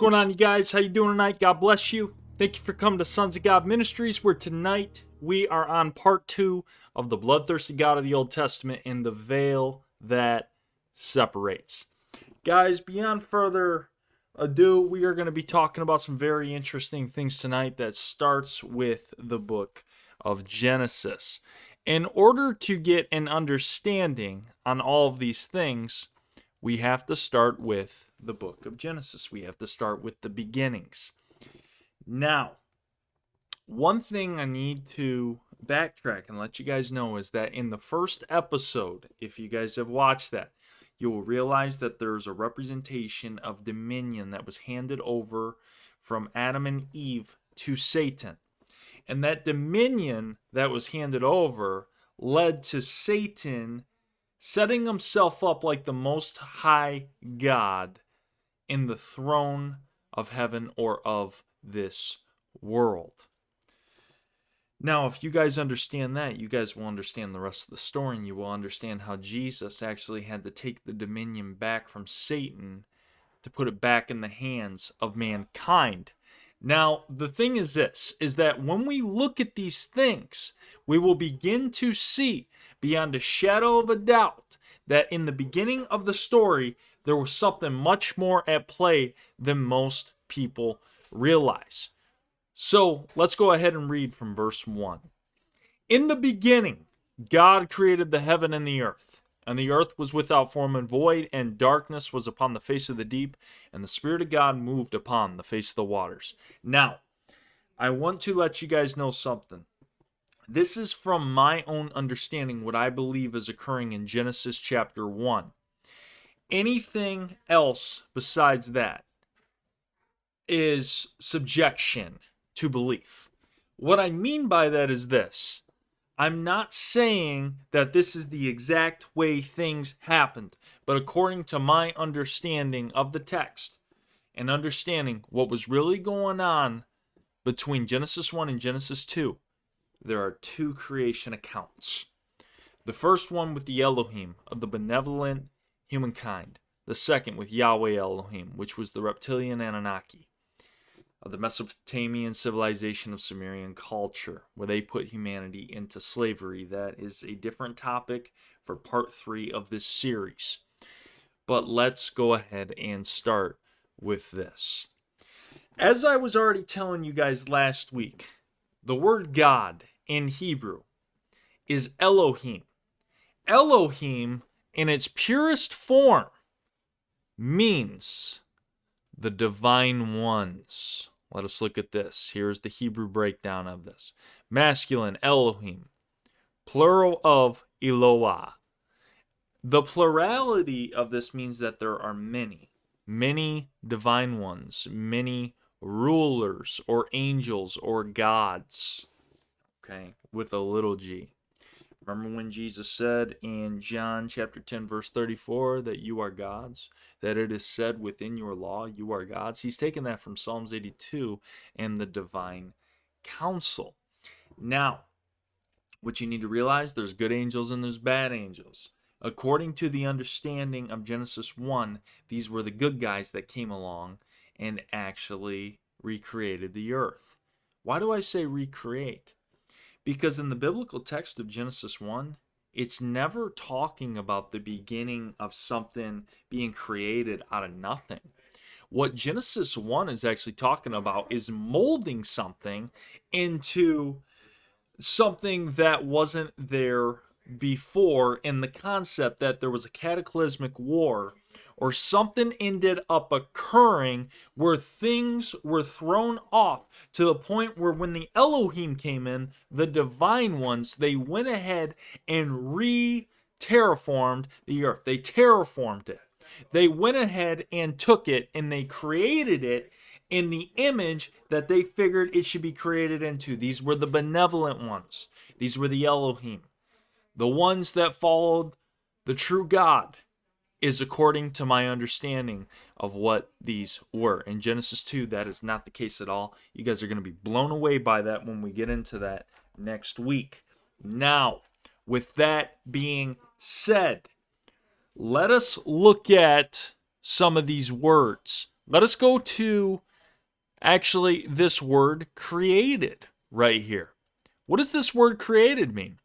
going on, you guys? How you doing tonight? God bless you. Thank you for coming to Sons of God Ministries, where tonight we are on part 2 of the Bloodthirsty God of the Old Testament and the veil that separates. Guys, beyond further ado, we are going to be talking about some very interesting things tonight that starts with the book of Genesis. In order to get an understanding on all of these things, we have to start with the book of Genesis. We have to start with the beginnings. Now, one thing I need to backtrack and let you guys know is that in the first episode, if you guys have watched that, you will realize that there's a representation of dominion that was handed over from Adam and Eve to Satan. And that dominion that was handed over led to Satan setting himself up like the Most High God in the throne of heaven or of this world. Now, if you guys understand that, you guys will understand the rest of the story, and you will understand how Jesus actually had to take the dominion back from Satan to put it back in the hands of mankind. Now, the thing is this, is that when we look at these things, we will begin to see beyond a shadow of a doubt that in the beginning of the story, there was something much more at play than most people realize. So, let's go ahead and read from verse 1. In the beginning, God created the heaven and the earth. And the earth was without form and void, and darkness was upon the face of the deep, and the Spirit of God moved upon the face of the waters. Now, I want to let you guys know something. This is from my own understanding, what I believe is occurring in Genesis chapter 1. Anything else besides that is subjection to belief. What I mean by that is this. I'm not saying that this is the exact way things happened, but according to my understanding of the text and understanding what was really going on between Genesis 1 and Genesis 2, there are two creation accounts. The first one with the Elohim of the benevolent humankind. The second with Yahweh Elohim, which was the reptilian Anunnaki of the Mesopotamian civilization of Sumerian culture, where they put humanity into slavery. That is a different topic for part 3 of this series. But let's go ahead and start with this. As I was already telling you guys last week, the word God in Hebrew is Elohim. Elohim, in its purest form, means the divine ones. Let us look at this. Here's the Hebrew breakdown of this. Masculine, Elohim. Plural of Eloah. The plurality of this means that there are many divine ones, many rulers or angels or gods, okay, with a little g. Remember when Jesus said in John chapter 10 verse 34 that you are gods, that it is said within your law you are gods? He's taken that from Psalms 82 and the divine council. Now, what you need to realize, there's good angels and there's bad angels. According to the understanding of Genesis 1, these were the good guys that came along and actually recreated the earth. Why do I say recreate? Because in the biblical text of Genesis 1, it's never talking about the beginning of something being created out of nothing. What Genesis 1 is actually talking about is molding something into something that wasn't there before, in the concept that there was a cataclysmic war or something ended up occurring where things were thrown off to the point where when the Elohim came in, the divine ones, they went ahead and terraformed the earth. They terraformed it. They went ahead and took it and they created it in the image that they figured it should be created into. These were the benevolent ones. These were the Elohim. The ones that followed the true God is according to my understanding of what these were. In Genesis 2, that is not the case at all. You guys are going to be blown away by that when we get into that next week. Now, with that being said, let us look at some of these words Let us go to actually this word created right here. What does this word created mean?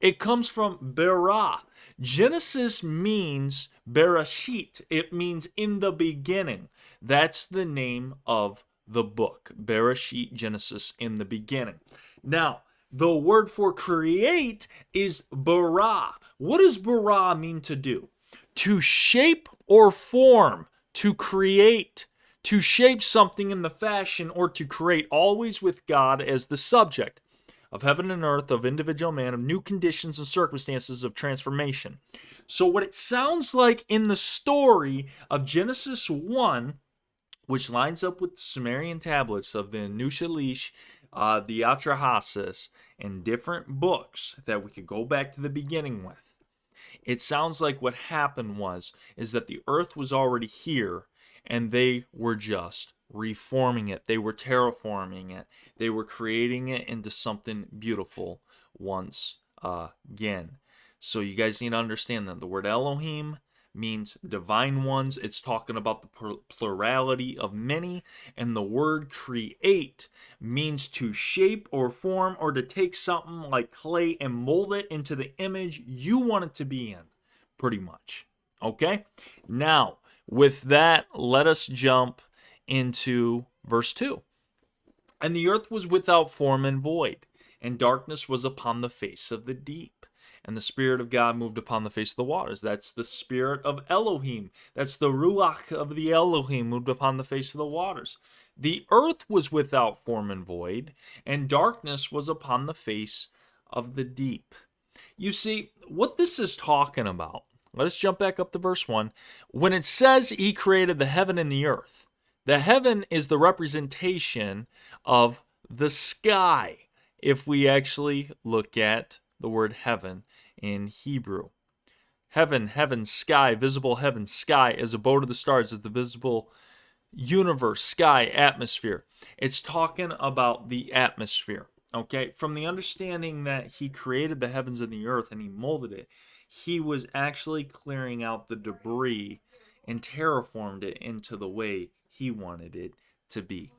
It comes from bara. Genesis means bereshit. It means in the beginning. That's the name of the book. Bereshit, Genesis, in the beginning. Now, the word for create is bara. What does bara mean to do? To shape or form, to create, to shape something in the fashion or to create, always with God as the subject of heaven and earth, of individual man, of new conditions and circumstances of transformation. So, what it sounds like in the story of Genesis 1, which lines up with the Sumerian tablets of the Nushalish, the Atrahasis, and different books that we could go back to the beginning with. It sounds like what happened is that the earth was already here and they were just reforming it. They were terraforming it. They were creating it into something beautiful once again. So you guys need to understand that the word Elohim means divine ones. It's talking about the plurality of many. And the word create means to shape or form or to take something like clay and mold it into the image you want it to be in, pretty much. Okay? Now, with that, let us jump into verse 2. And the earth was without form and void, and darkness was upon the face of the deep. And the Spirit of God moved upon the face of the waters. That's the Spirit of Elohim. That's the Ruach of the Elohim moved upon the face of the waters. The earth was without form and void, and darkness was upon the face of the deep. You see, what this is talking about, let us jump back up to verse 1. When it says he created the heaven and the earth, the heaven is the representation of the sky. If we actually look at the word heaven in Hebrew. Heaven, sky, visible heaven, sky, as abode of the stars, is the visible universe, sky, atmosphere. It's talking about the atmosphere, okay? From the understanding that he created the heavens and the earth and he molded it, he was actually clearing out the debris and terraformed it into the way he wanted it to be.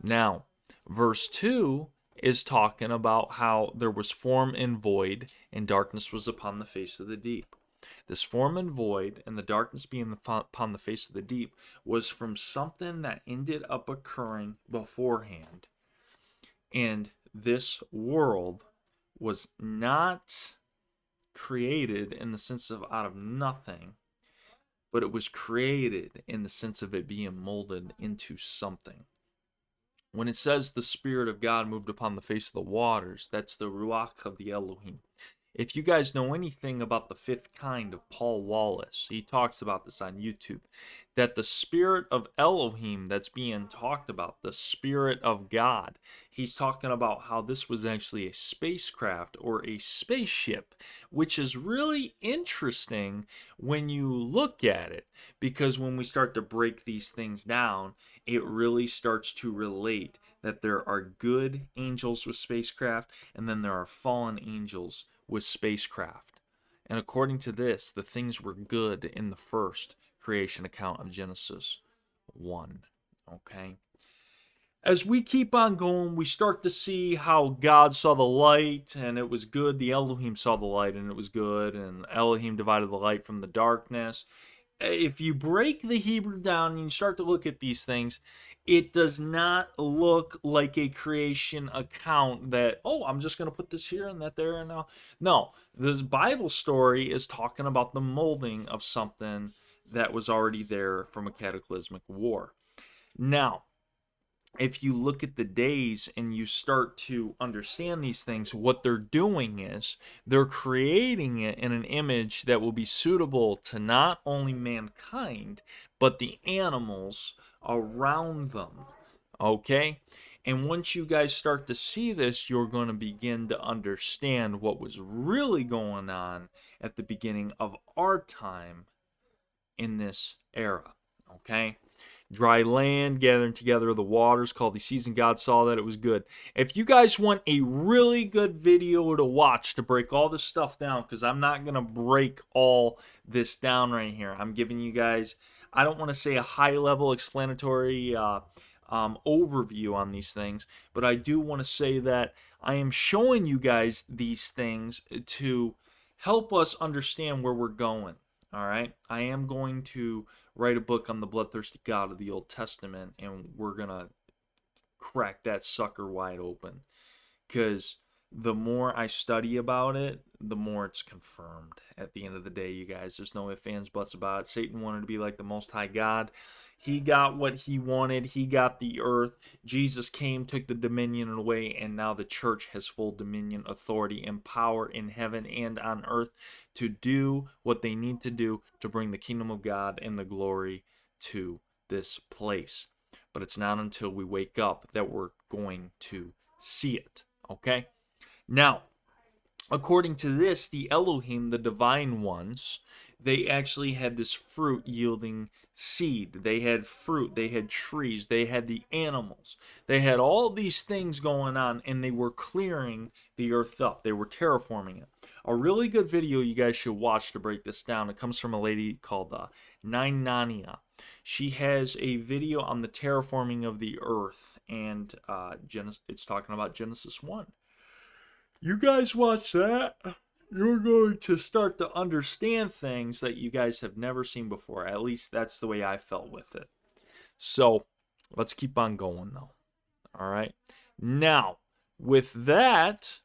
Now, verse 2 is talking about how there was form and void, and darkness was upon the face of the deep. This form and void, and the darkness being upon the face of the deep, was from something that ended up occurring beforehand. And this world was not created in the sense of out of nothing, but it was created in the sense of it being molded into something. When it says the Spirit of God moved upon the face of the waters, that's the Ruach of the Elohim. If you guys know anything about the fifth kind of Paul Wallace, he talks about this on YouTube, that the Spirit of Elohim that's being talked about, the Spirit of God, he's talking about how this was actually a spacecraft or a spaceship, which is really interesting when you look at it, because when we start to break these things down, it really starts to relate that there are good angels with spacecraft, and then there are fallen angels with spacecraft. And according to this, the things were good in the first creation account of Genesis 1. Okay? As we keep on going, we start to see how God saw the light and it was good. The Elohim saw the light and it was good. And Elohim divided the light from the darkness. If you break the Hebrew down and you start to look at these things, it does not look like a creation account that, oh, I'm just going to put this here and that there and now. No, the Bible story is talking about the molding of something that was already there from a cataclysmic war. Now, if you look at the days and you start to understand these things, what they're doing is they're creating it in an image that will be suitable to not only mankind, but the animals around them. Okay? And once you guys start to see this, you're going to begin to understand what was really going on at the beginning of our time in this era. Okay? Dry land, gathering together of the waters, called the seas, and God saw that it was good. If you guys want a really good video to watch to break all this stuff down, because I'm not going to break all this down right here. I'm giving you guys I don't want to say a high-level explanatory overview on these things, but I do want to say that I am showing you guys these things to help us understand where we're going. All right, I am going to write a book on the bloodthirsty God of the Old Testament, and we're gonna crack that sucker wide open. Because the more I study about it, the more it's confirmed. At the end of the day, you guys, there's no ifs, ands, buts about it. Satan wanted to be like the Most High God. He got what he wanted. He got the earth. Jesus came, took the dominion away, and now the church has full dominion, authority, and power in heaven and on earth to do what they need to do to bring the kingdom of God and the glory to this place. But it's not until we wake up that we're going to see it. Okay? Now, according to this, the Elohim, the divine ones, they actually had this fruit yielding seed. They had fruit, they had trees, they had the animals. They had all these things going on, and they were clearing the earth up. They were terraforming it. A really good video you guys should watch to break this down. It comes from a lady called Nine Nania. She has a video on the terraforming of the earth, and it's talking about Genesis 1. You guys watch that, you're going to start to understand things that you guys have never seen before. At least that's the way I felt with it. So let's keep on going, though. All right. Now, with that,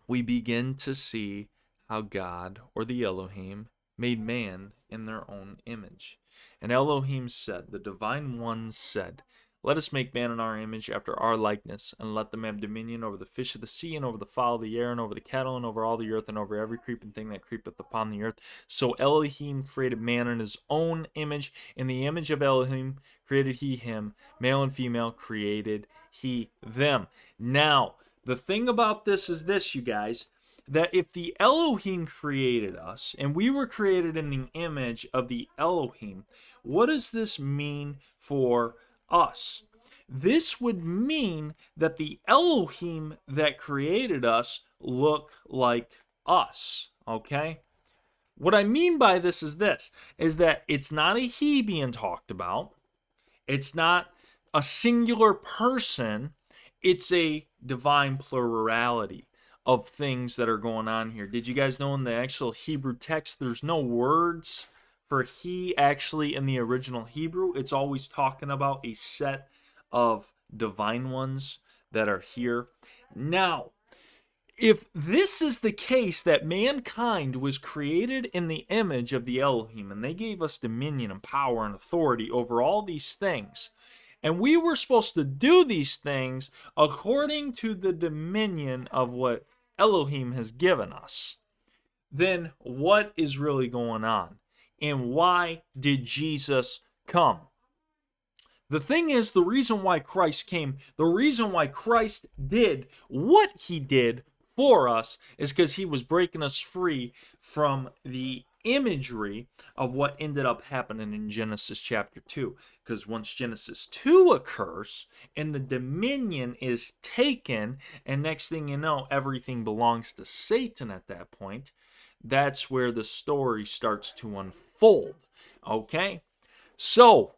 we begin to see how God, or the Elohim, made man in their own image. And Elohim said, the divine ones said, let us make man in our image after our likeness, and let them have dominion over the fish of the sea, and over the fowl of the air, and over the cattle, and over all the earth, and over every creeping thing that creepeth upon the earth. So Elohim created man in his own image. In the image of Elohim created he him. Male and female created he them. Now, the thing about this is this, you guys, that if the Elohim created us, and we were created in the image of the Elohim, what does this mean for us? This would mean that the Elohim that created us look like us, okay? What I mean by this is that it's not a he being talked about. It's not a singular person. It's a divine plurality of things that are going on here. Did you guys know in the actual Hebrew text there's no words for he actually in the original Hebrew? It's always talking about a set of divine ones that are here. Now, if this is the case, that mankind was created in the image of the Elohim, and they gave us dominion and power and authority over all these things, and we were supposed to do these things according to the dominion of what Elohim has given us, then what is really going on? And why did Jesus come? The thing is, the reason why Christ came, the reason why Christ did what he did for us, is because he was breaking us free from the imagery of what ended up happening in Genesis chapter 2. Because once Genesis 2 occurs and the dominion is taken, and next thing you know, everything belongs to Satan at that point, that's where the story starts to unfold. Okay? So,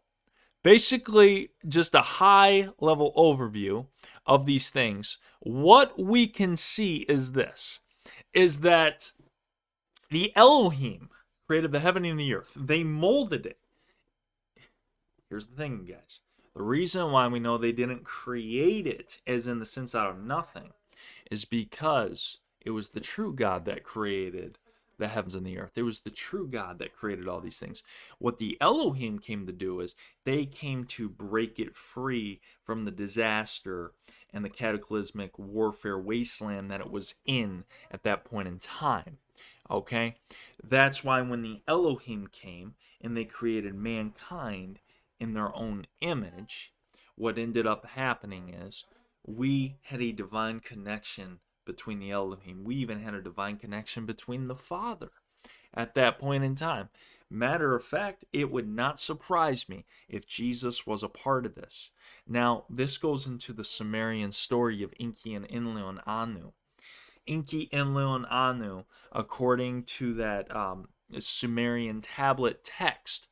basically, just a high level overview of these things. What we can see is this, is that the Elohim created the heaven and the earth. They molded it. Here's the thing, guys. The reason why we know they didn't create it, as in the sense out of nothing, is because it was the true God that created the heavens and the earth. It was the true God that created all these things. What the Elohim came to do is they came to break it free from the disaster and the cataclysmic warfare wasteland that it was in at that point in time. Okay? That's why when the Elohim came and they created mankind in their own image, what ended up happening is we had a divine connection between the Elohim. We even had a divine connection between the Father at that point in time. Matter of fact, it would not surprise me if Jesus was a part of this. Now, this goes into the Sumerian story of Enki and Enlil and Anu. Enki, Enlil, and Anu, according to that Sumerian tablet text,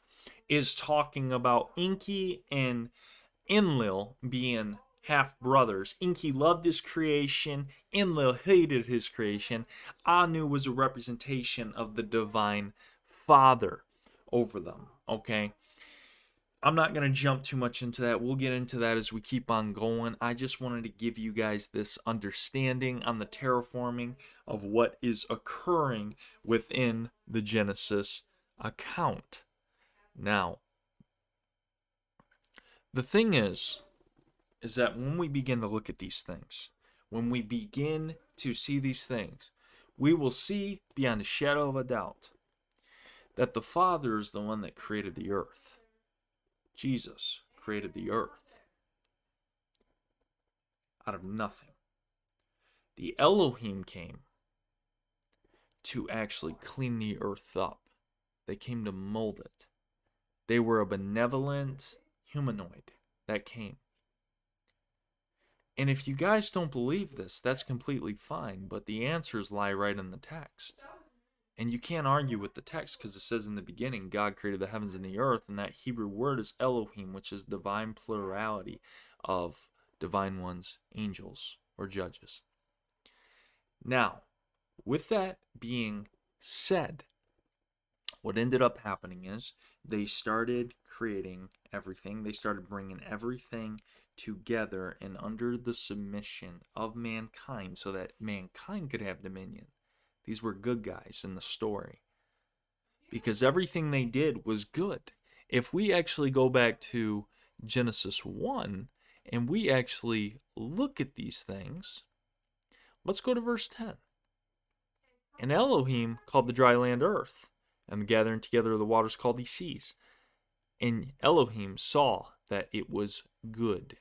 is talking about Enki and Enlil being half brothers. Enki loved his creation, Enlil hated his creation. Anu was a representation of the divine father over them. Okay, I'm not going to jump too much into that. We'll get into that as we keep on going. I just wanted to give you guys this understanding on the terraforming of what is occurring within the Genesis account. Now, the thing is that when we begin to look at these things, when we begin to see these things, we will see beyond a shadow of a doubt that the Father is the one that created the earth. Jesus created the earth out of nothing. The Elohim came to actually clean the earth up. They came to mold it. They were a benevolent humanoid that came. And if you guys don't believe this, that's completely fine, but the answers lie right in the text. And you can't argue with the text because it says in the beginning, God created the heavens and the earth, and that Hebrew word is Elohim, which is divine plurality of divine ones, angels, or judges. Now, with that being said, what ended up happening is they started creating everything. They started bringing everything together and under the submission of mankind so that mankind could have dominion. These were good guys in the story because everything they did was good. If we actually go back to Genesis 1 and we actually look at these things, let's go to verse 10. And Elohim called the dry land earth, and the gathering together of the waters called he seas. And Elohim saw that it was good.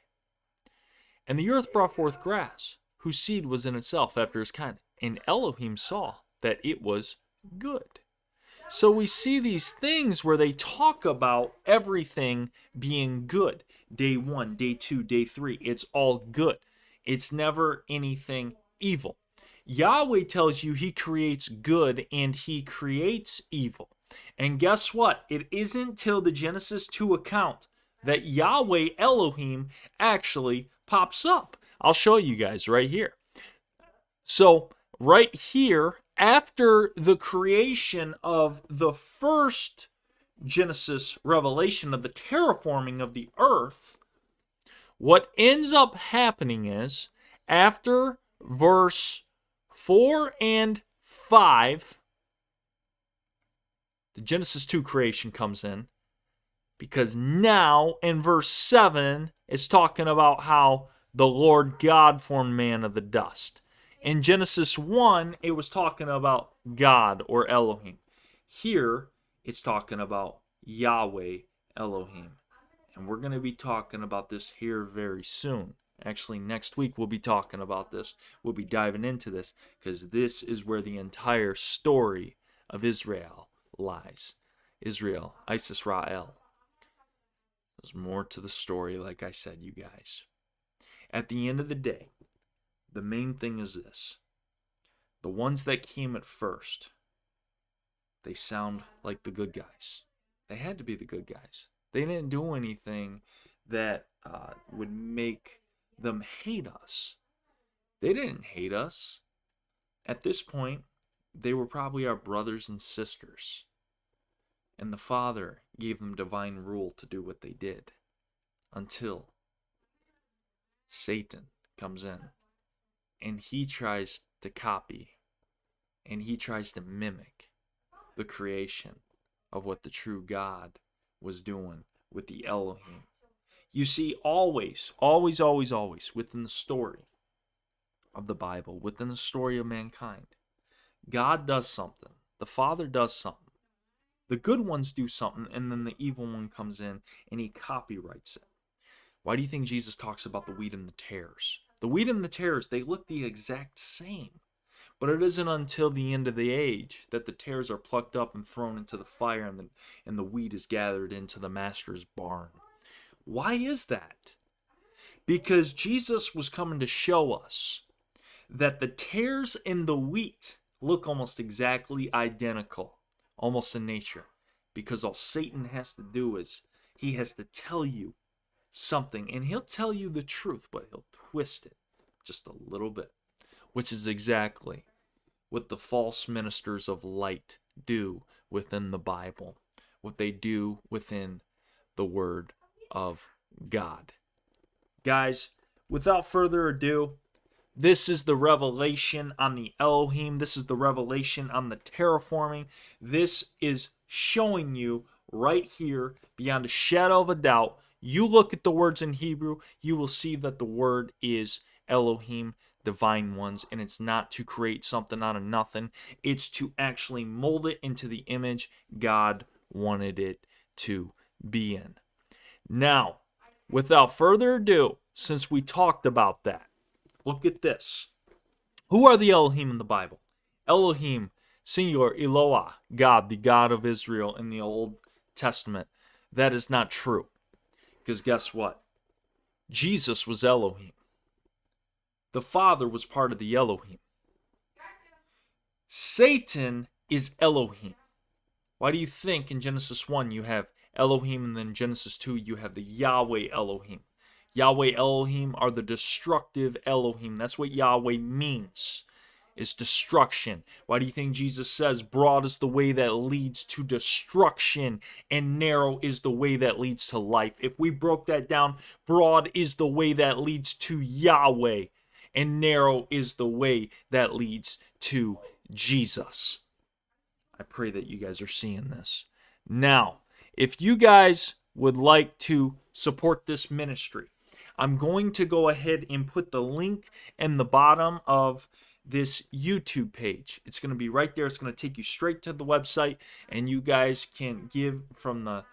And the earth brought forth grass, whose seed was in itself after his kind. And Elohim saw that it was good. So we see these things where they talk about everything being good. Day 1, day 2, day 3, it's all good. It's never anything evil. Yahweh tells you he creates good and he creates evil. And guess what? It isn't till the Genesis 2 account that Yahweh Elohim actually pops up. I'll show you guys right here. So right here, after the creation of the first Genesis revelation of the terraforming of the earth, what ends up happening is after verse 4 and 5, the Genesis 2 creation comes in, because now in verse 7 it's talking about how the Lord God formed man of the dust. In Genesis 1 it was talking about God or Elohim. Here it's talking about Yahweh Elohim. And we're going to be talking about this here very soon. Actually, next week we'll be talking about this. We'll be diving into this because this is where the entire story of Israel lies. Israel, Isis Ra'el. There's more to the story, like I said, you guys. At the end of the day, the main thing is this. The ones that came at first, they sound like the good guys. They had to be the good guys. They didn't do anything that would make them hate us. They didn't hate us. At this point, they were probably our brothers and sisters. And the Father gave them divine rule to do what they did. Until Satan comes in. And he tries to copy. And he tries to mimic the creation of what the true God was doing with the Elohim. You see, always, within the story of the Bible, within the story of mankind, God does something. The Father does something. The good ones do something, and then the evil one comes in and he copyrights it. Why do you think Jesus talks about the wheat and the tares? The wheat and the tares, they look the exact same. But it isn't until the end of the age that the tares are plucked up and thrown into the fire and the wheat is gathered into the master's barn. Why is that? Because Jesus was coming to show us that the tares and the wheat look almost exactly identical, almost in nature. because all Satan has to do is he has to tell you something, and he'll tell you the truth, but he'll twist it just a little bit, which is exactly what the false ministers of light do within the Bible, what they do within the Word of God. Guys, without further ado, this is the revelation on the Elohim. This is the revelation on the terraforming. This is showing you right here, beyond a shadow of a doubt. You look at the words in Hebrew, you will see that the word is Elohim, divine ones, and it's not to create something out of nothing. It's to actually mold it into the image God wanted it to be in. Now, without further ado, since we talked about that, look at this. Who are the Elohim in the Bible? Elohim, singular, Eloah, God, the God of Israel in the Old Testament. That is not true. Because guess what? Jesus was Elohim. The Father was part of the Elohim. Satan is Elohim. Why do you think in Genesis 1 you have Elohim, and then Genesis 2 you have the Yahweh Elohim? Yahweh Elohim are the destructive Elohim. That's what Yahweh means, is destruction. Why do you think Jesus says broad is the way that leads to destruction and narrow is the way that leads to life? If we broke that down, broad is the way that leads to Yahweh and narrow is the way that leads to Jesus. I pray that you guys are seeing this. Now, if you guys would like to support this ministry, I'm going to go ahead and put the link in the bottom of this YouTube page. It's going to be right there. It's going to take you straight to the website, and you guys can give from the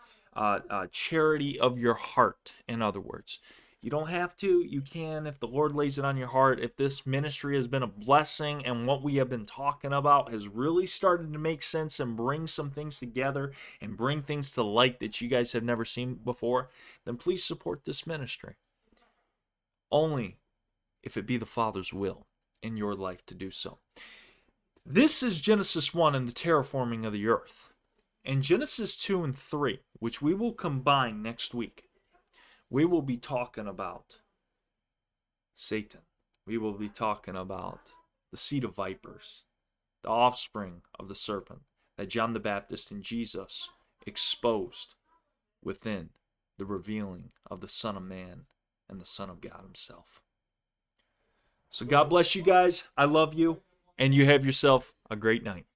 charity of your heart, in other words. You don't have to. You can if the Lord lays it on your heart. If this ministry has been a blessing and what we have been talking about has really started to make sense and bring some things together and bring things to light that you guys have never seen before, then please support this ministry. Only if it be the Father's will in your life to do so. This is Genesis 1 and the terraforming of the earth. In Genesis 2 and 3, which we will combine next week, we will be talking about Satan. We will be talking about the seed of vipers, the offspring of the serpent that John the Baptist and Jesus exposed within the revealing of the Son of Man and the Son of God himself. So God bless you guys. I love you, and you have yourself a great night.